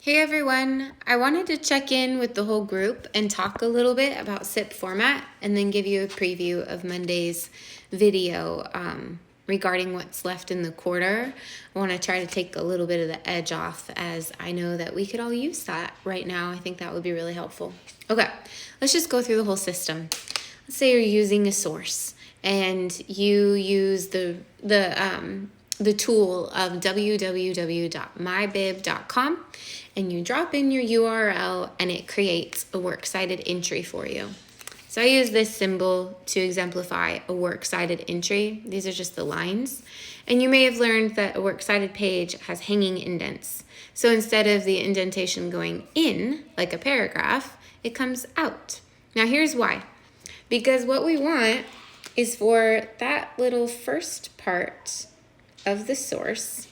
Hey everyone, I wanted to check in with the whole group and talk a little bit about SIP format and then give you a preview of Monday's video regarding what's left in the quarter. I want to try to take a little bit of the edge off as I know that we could all use that right now. I think that would be really helpful. Okay, let's just go through the whole system. Let's say you're using a source and you use the tool of www.mybib.com and you drop in your URL and it creates a works cited entry for you. So I use this symbol to exemplify a works cited entry. These are just the lines. And you may have learned that a works cited page has hanging indents. So instead of the indentation going in, like a paragraph, it comes out. Now here's why. Because what we want is for that little first part of the source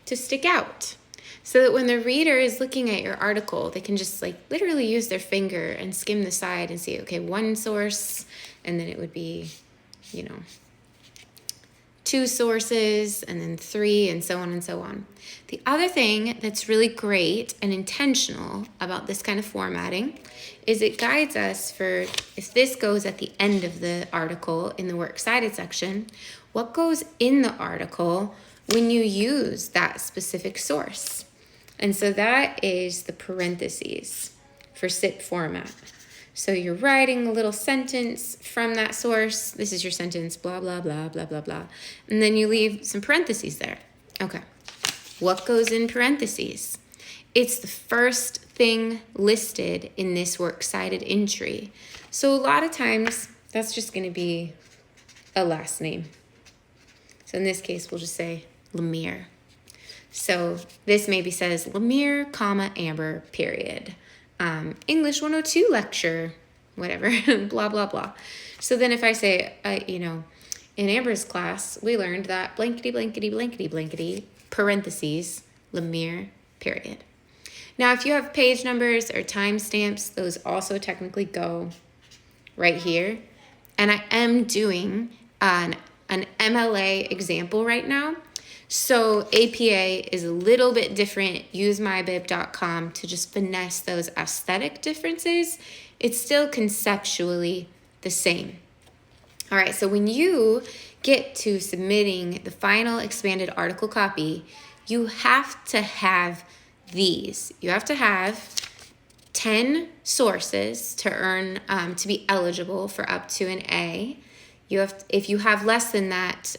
to stick out so that when the reader is looking at your article, they can just literally use their finger and skim the side and see, okay, one source, and then it would be, two sources, and then three, and so on and so on. The other thing that's really great and intentional about this kind of formatting is it guides us for, if this goes at the end of the article in the works cited section, what goes in the article when you use that specific source. And so that is the parentheses for SIP format. So you're writing a little sentence from that source. This is your sentence, blah, blah, blah, blah, blah, blah. And then you leave some parentheses there. Okay. What goes in parentheses? It's the first thing listed in this works cited entry. So a lot of times that's just going to be a last name. So in this case, we'll just say Lemire. So this maybe says Lemire, Amber, period. English 102 lecture, whatever, blah, blah, blah. So then if I say, in Amber's class, we learned that blankety, blankety, blankety, blankety, parentheses, Lemire, period. Now, if you have page numbers or timestamps, those also technically go right here. And I am doing an MLA example right now. So APA is a little bit different. Use mybib.com to just finesse those aesthetic differences. It's still conceptually the same. All right, so when you get to submitting the final expanded article copy, you have to have these. You have to have 10 sources to earn, to be eligible for up to an A. If you have less than that,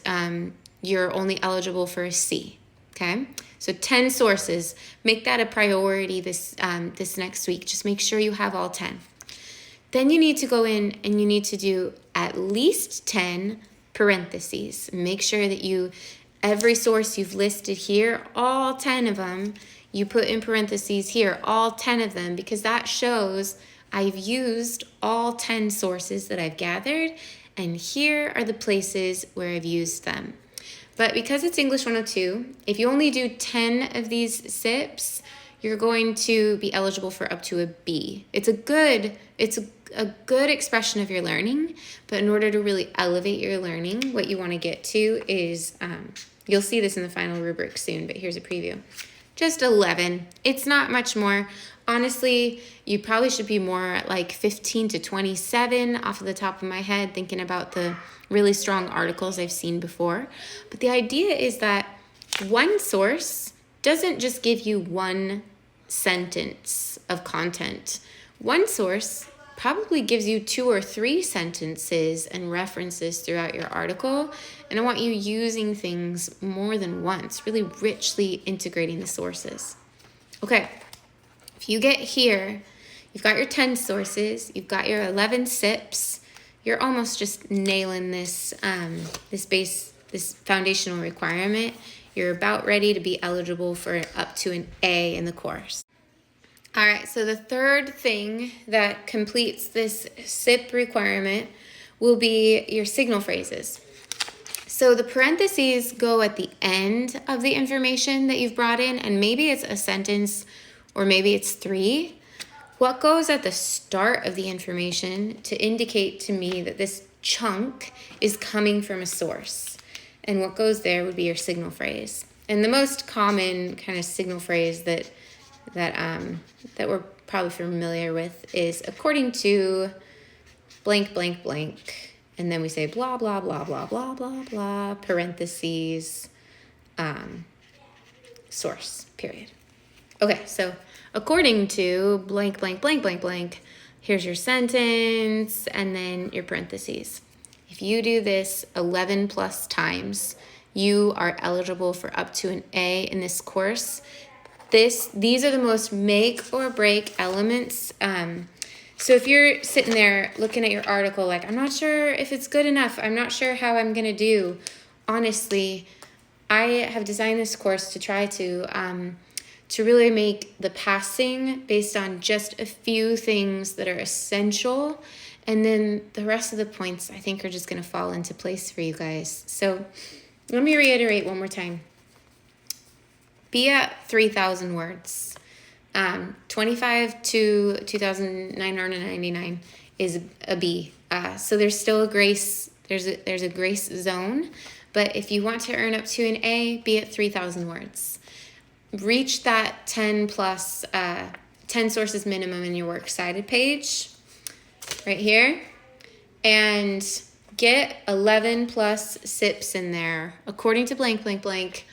you're only eligible for a C, okay? So 10 sources. Make that a priority this next week. Just make sure you have all 10. Then you need to go in and you need to do at least 10 parentheses. Make sure that every source you've listed here, all 10 of them, you put in parentheses here, all 10 of them, because that shows I've used all 10 sources that I've gathered, and here are the places where I've used them. But because it's English 102, if you only do 10 of these SIPs, you're going to be eligible for up to a B. It's a good expression of your learning, but in order to really elevate your learning, what you want to get to is, you'll see this in the final rubric soon, but here's a preview. Just 11. It's not much more. Honestly, you probably should be more at 15 to 27 off of the top of my head, thinking about the really strong articles I've seen before. But the idea is that one source doesn't just give you one sentence of content. One source probably gives you 2 or 3 sentences and references throughout your article. And I want you using things more than once, really richly integrating the sources. Okay, if you get here, you've got your 10 sources, you've got your 11 SIPs, you're almost just nailing this foundational requirement. You're about ready to be eligible for up to an A in the course. All right, so the third thing that completes this SIP requirement will be your signal phrases. So the parentheses go at the end of the information that you've brought in, and maybe it's a sentence or maybe it's 3. What goes at the start of the information to indicate to me that this chunk is coming from a source? And what goes there would be your signal phrase. And the most common kind of signal phrase that that we're probably familiar with is according to blank, blank, blank. And then we say blah, blah, blah, blah, blah, blah, blah, parentheses, source, period. Okay, so according to blank, blank, blank, blank, blank, here's your sentence and then your parentheses. If you do this 11 plus times, you are eligible for up to an A in this course. These are the most make or break elements. So if you're sitting there looking at your article like, I'm not sure if it's good enough, I'm not sure how I'm going to do, honestly, I have designed this course to try to really make the passing based on just a few things that are essential. And then the rest of the points, I think, are just going to fall into place for you guys. So let me reiterate one more time. Be at 3,000 words. 25 to 2,999 is a B. So there's still a grace. There's a grace zone. But if you want to earn up to an A, be at 3,000 words. Reach that 10 plus 10 sources minimum in your works cited page right here, and get 11 plus SIPs in there according to blank, blank, blank,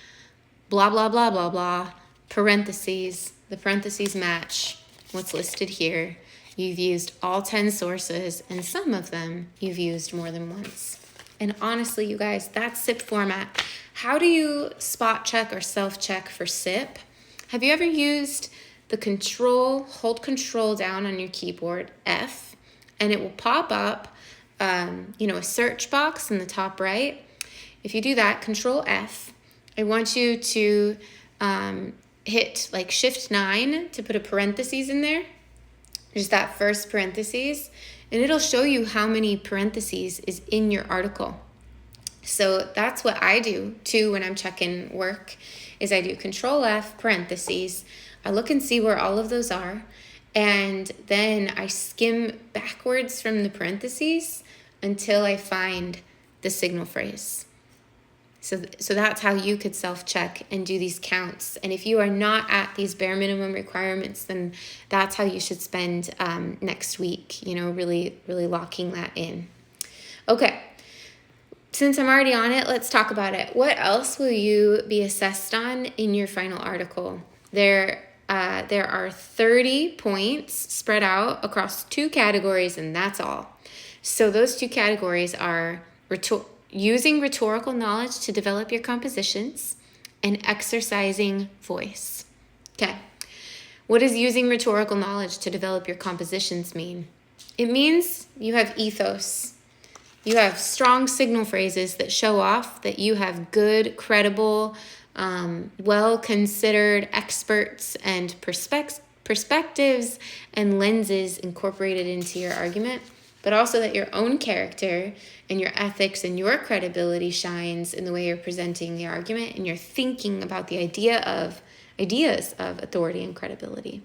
blah, blah, blah, blah, blah, parentheses. The parentheses match what's listed here. You've used all 10 sources, and some of them you've used more than once. And honestly, you guys, that's SIP format. How do you spot check or self-check for SIP? Have you ever used the hold control down on your keyboard, F, and it will pop up, a search box in the top right? If you do that, Control F, I want you to hit like Shift 9 to put a parentheses in there. Just that first parentheses, and it'll show you how many parentheses is in your article. So that's what I do too when I'm checking work, is I do Control F, parentheses. I look and see where all of those are, and then I skim backwards from the parentheses until I find the signal phrase. So that's how you could self-check and do these counts. And if you are not at these bare minimum requirements, then that's how you should spend next week, really, really locking that in. Okay, since I'm already on it, let's talk about it. What else will you be assessed on in your final article? There are 30 points spread out across 2 categories, and that's all. So those 2 categories are using rhetorical knowledge to develop your compositions, and exercising voice. Okay, what does using rhetorical knowledge to develop your compositions mean? It means you have ethos. You have strong signal phrases that show off that you have good, credible, well-considered experts and perspectives and lenses incorporated into your argument, but also that your own character and your ethics and your credibility shines in the way you're presenting the argument, and you're thinking about the ideas of authority and credibility.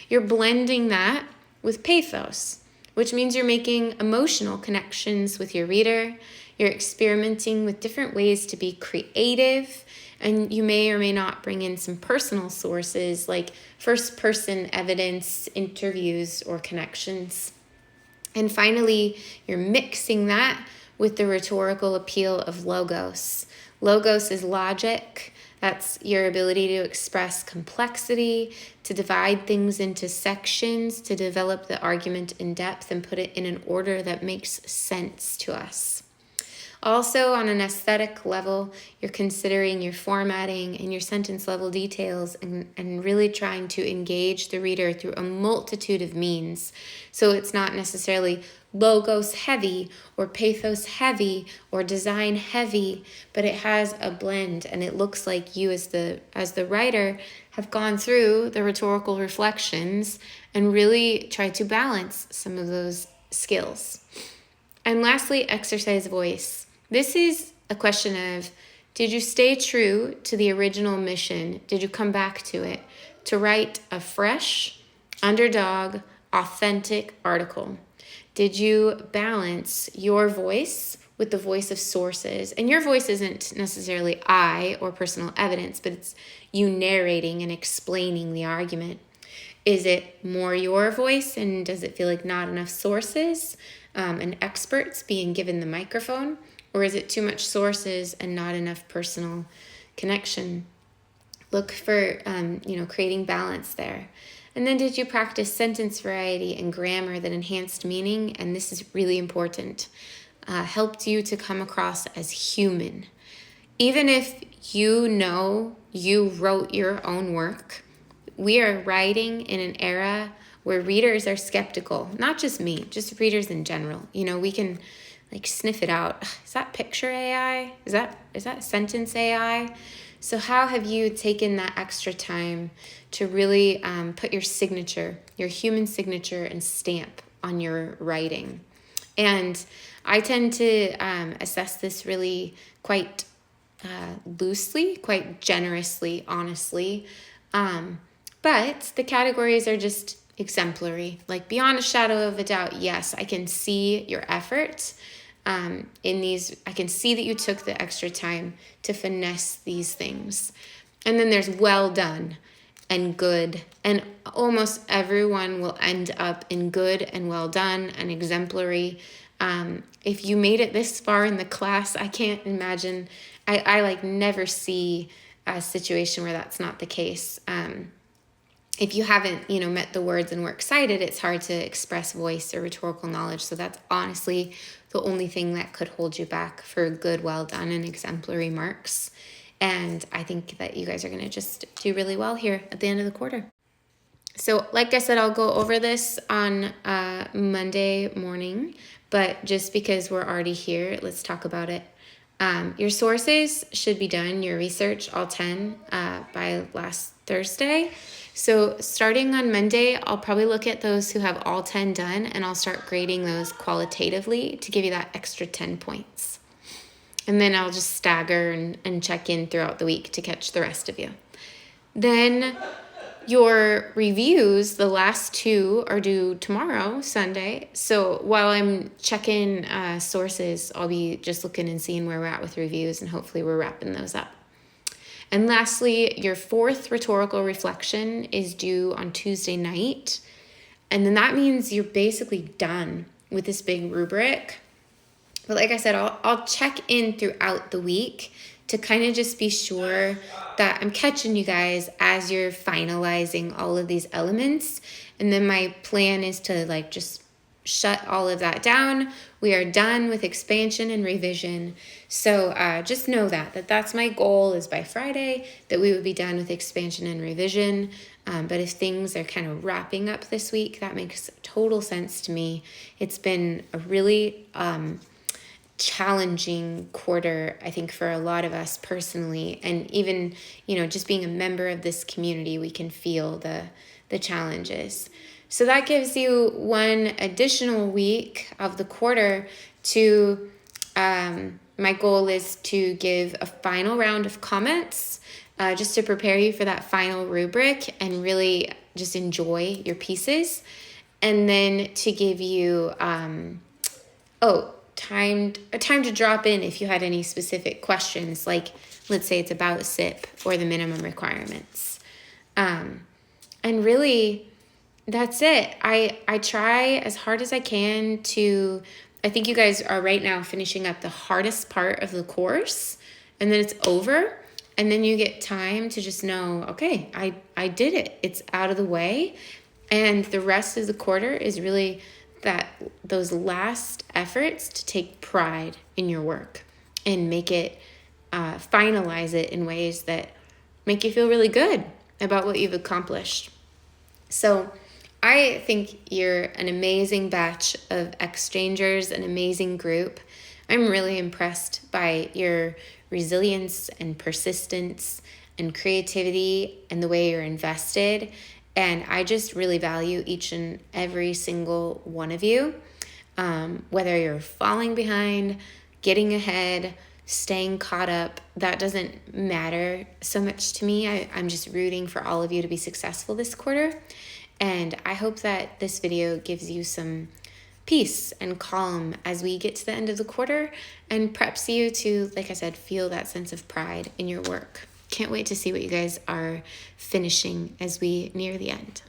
You're blending that with pathos, which means you're making emotional connections with your reader. You're experimenting with different ways to be creative, and you may or may not bring in some personal sources like first-person evidence, interviews, or connections. And finally, you're mixing that with the rhetorical appeal of logos. Logos is logic. That's your ability to express complexity, to divide things into sections, to develop the argument in depth and put it in an order that makes sense to us. Also, on an aesthetic level, you're considering your formatting and your sentence level details and really trying to engage the reader through a multitude of means. So it's not necessarily logos heavy or pathos heavy or design heavy, but it has a blend, and it looks like you as the writer have gone through the rhetorical reflections and really tried to balance some of those skills. And lastly, exercise voice. This is a question of, did you stay true to the original mission? Did you come back to it to write a fresh, underdog, authentic article? Did you balance your voice with the voice of sources. And your voice isn't necessarily I or personal evidence, but it's you narrating and explaining the argument. Is it more your voice, and does it feel like not enough sources and experts being given the microphone? Or is it too much sources and not enough personal connection? Look for, creating balance there. And then did you practice sentence variety and grammar that enhanced meaning? And this is really important. Helped you to come across as human. Even if you know you wrote your own work, we are writing in an era where readers are skeptical. Not just me, just readers in general. We can sniff it out. Is that picture AI? Is that sentence AI? So how have you taken that extra time to really put your signature, your human signature and stamp on your writing? And I tend to assess this really quite loosely, quite generously, honestly. But the categories are just exemplary. Beyond a shadow of a doubt, yes, I can see your effort in these. I can see that you took the extra time to finesse these things. And then there's well done and good. And almost everyone will end up in good and well done and exemplary. If you made it this far in the class, I can't imagine. I never see a situation where that's not the case. If you haven't, met the words and were excited, it's hard to express voice or rhetorical knowledge. So that's honestly the only thing that could hold you back for good, well done, and exemplary marks. And I think that you guys are going to just do really well here at the end of the quarter. So like I said, I'll go over this on Monday morning, but just because we're already here, let's talk about it. Your sources should be done, your research, all 10, by last Thursday. So starting on Monday, I'll probably look at those who have all 10 done, and I'll start grading those qualitatively to give you that extra 10 points. And then I'll just stagger and check in throughout the week to catch the rest of you. Then your reviews, the last 2 are due tomorrow, Sunday. So while I'm checking sources, I'll be just looking and seeing where we're at with reviews, and hopefully we're wrapping those up. And lastly, your 4th rhetorical reflection is due on Tuesday night. And then that means you're basically done with this big rubric. But like I said, I'll check in throughout the week to kind of just be sure that I'm catching you guys as you're finalizing all of these elements. And then my plan is to just shut all of that down. We are done with expansion and revision. So just know that's my goal, is by Friday that we would be done with expansion and revision. But if things are kind of wrapping up this week, that makes total sense to me. It's been a really challenging quarter, I think, for a lot of us personally, and even just being a member of this community, we can feel the challenges. So that gives you one additional week of the quarter to my goal is to give a final round of comments just to prepare you for that final rubric and really just enjoy your pieces, and then to give you time to drop in if you had any specific questions, like let's say it's about SIP or the minimum requirements. And really, that's it. I try as hard as I can to, I think you guys are right now finishing up the hardest part of the course, and then it's over, and then you get time to just know, okay, I did it. It's out of the way. And the rest of the quarter is really those last efforts to take pride in your work and make it, finalize it in ways that make you feel really good about what you've accomplished. So I think you're an amazing batch of exchangers, an amazing group. I'm really impressed by your resilience and persistence and creativity and the way you're invested. And I just really value each and every single one of you, whether you're falling behind, getting ahead, staying caught up. That doesn't matter so much to me. I'm just rooting for all of you to be successful this quarter. And I hope that this video gives you some peace and calm as we get to the end of the quarter, and preps you to, like I said, feel that sense of pride in your work. Can't wait to see what you guys are finishing as we near the end.